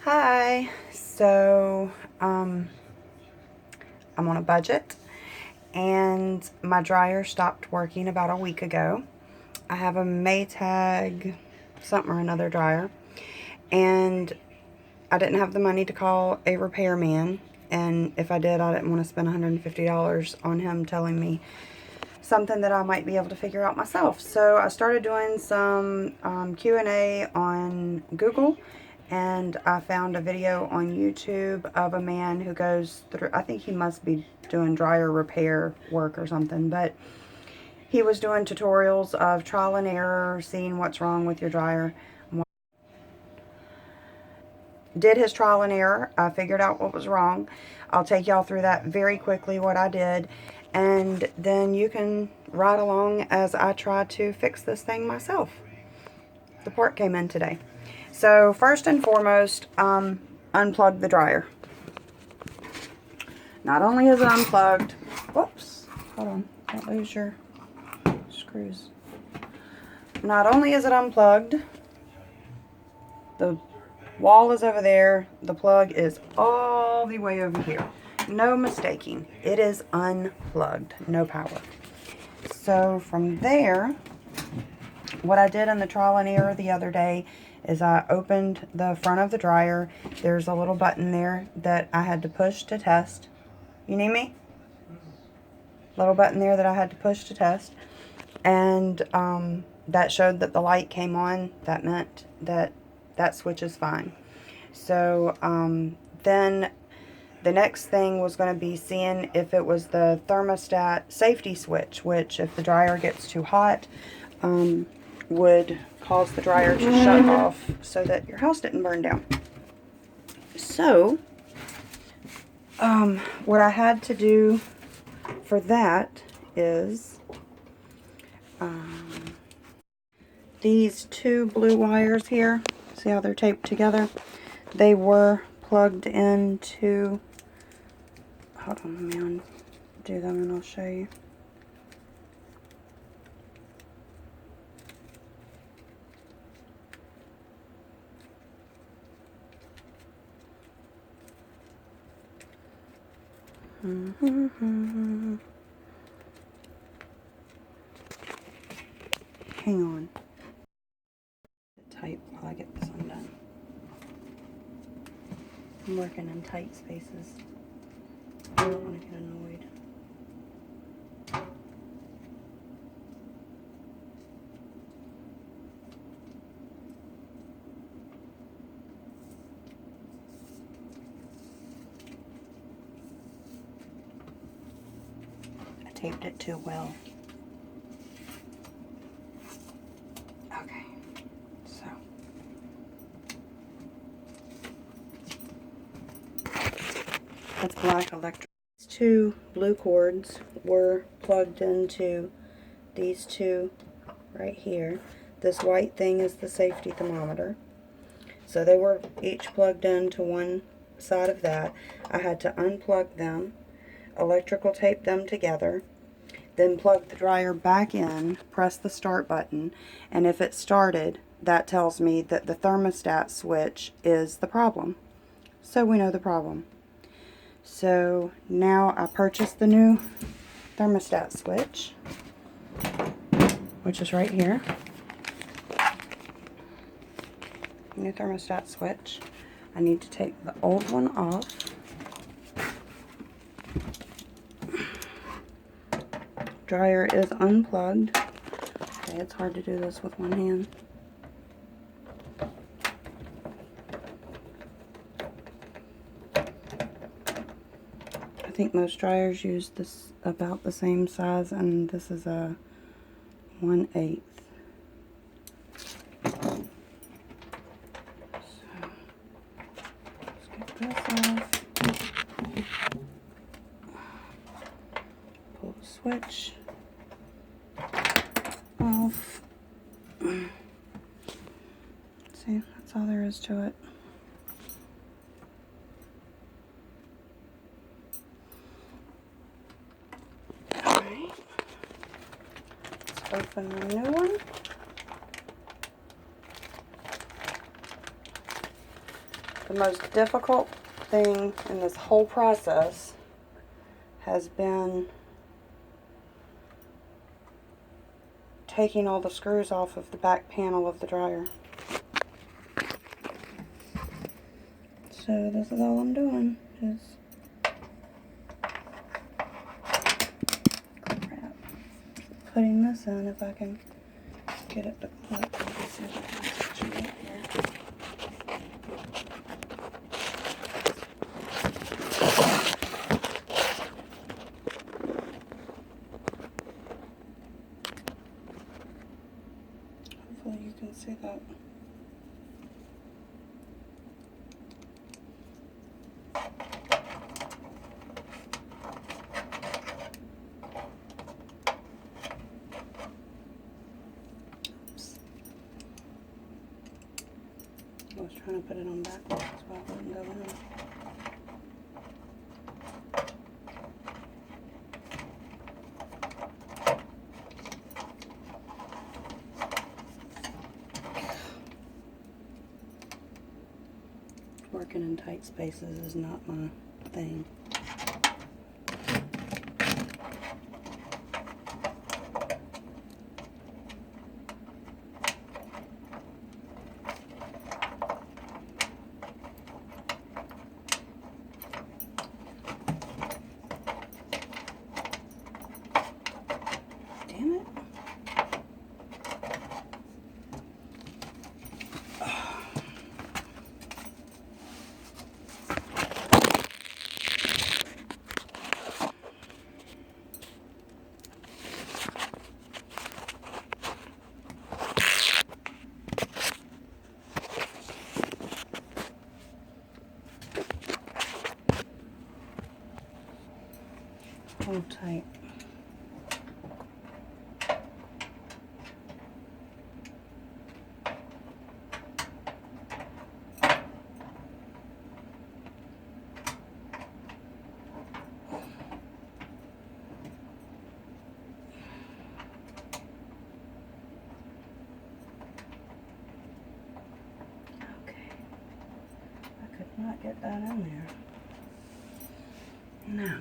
Hi. So, I'm on a budget and my dryer stopped working about a week ago. I have a Maytag something or another dryer, and I didn't have the money to call a repairman, and if I did, I didn't want to spend $150 on him telling me something that I might be able to figure out myself. So I started doing some Q&A on Google, and I found a video on YouTube of a man who goes through, I think he must be doing dryer repair work or something, but he was doing tutorials of trial and error, seeing what's wrong with your dryer. Did his trial and error. I figured out what was wrong. I'll take y'all through that very quickly, what I did, and then you can ride along as I try to fix this thing myself. The part came in today. So first and foremost, unplug the dryer. Not only is it unplugged, whoops, hold on, don't lose your screws. Not only is it unplugged, the wall is over there, the plug is all the way over here. No mistaking, it is unplugged, no power. So from there, what I did in the trial and error the other day is I opened the front of the dryer. There's a little button there that I had to push to test. You need me? Little button there that I had to push to test. And that showed that the light came on. That meant that that switch is fine. So then the next thing was going to be seeing if it was the thermostat safety switch, which if the dryer gets too hot, would cause the dryer to shut off so that your house didn't burn down. So what I had to do for that is these two blue wires here, see how they're taped together? They were plugged into, hold on, let me undo them and I'll show you. Hang on. Tight while I get this undone. I'm working in tight spaces. I don't want to get annoyed. I taped it too well. Okay, so that's black electric. These two blue cords were plugged into these two right here. This white thing is the safety thermometer. So they were each plugged into one side of that. I had to unplug them, electrical tape them together, then plug the dryer back in, press the start button, and if it started, that tells me that the thermostat switch is the problem. So we know the problem. So now I purchased the new thermostat switch, which is right here. New thermostat switch. I need to take the old one off. Dryer is unplugged. Okay, it's hard to do this with one hand. I think most dryers use this about the same size, and this is a 1/8. So let's get this off. Pull the switch off. See, that's all there is to it. Alright. Let's open the new one. The most difficult thing in this whole process has been taking all the screws off of the back panel of the dryer. So this is all I'm doing, is putting this in if I can get it to clip. Let's see if I can stitch it up here. Hopefully you can see that. I was trying to put it on backwards so it wouldn't go in. Working in tight spaces is not my thing. Damn it. Hold tight. Okay. I could not get that in there. Now.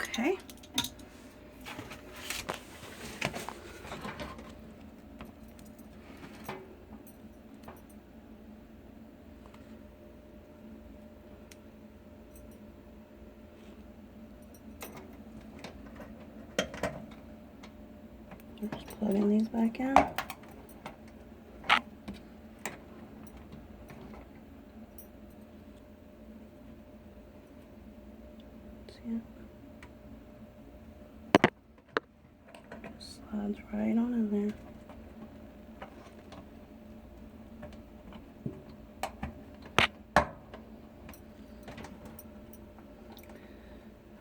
Okay. Just plugging these back in. See it? Just slides right on in there.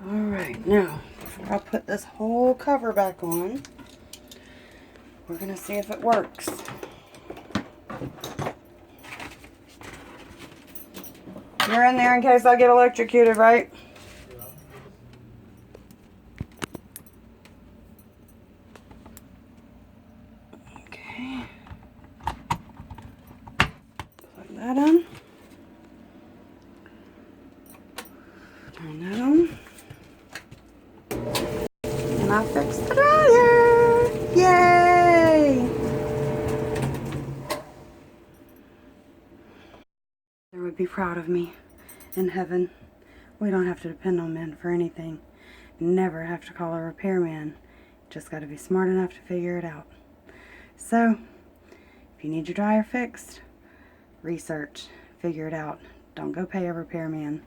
Alright, now before I put this whole cover back on, we're going to see if it works. You're in there in case I get electrocuted, right? Okay. Plug that in. Turn that on. And I fixed the dryer! Yay! They would be proud of me in heaven. We don't have to depend on men for anything. Never have to call a repairman. Just got to be smart enough to figure it out. So, if you need your dryer fixed, research, figure it out. Don't go pay a repairman.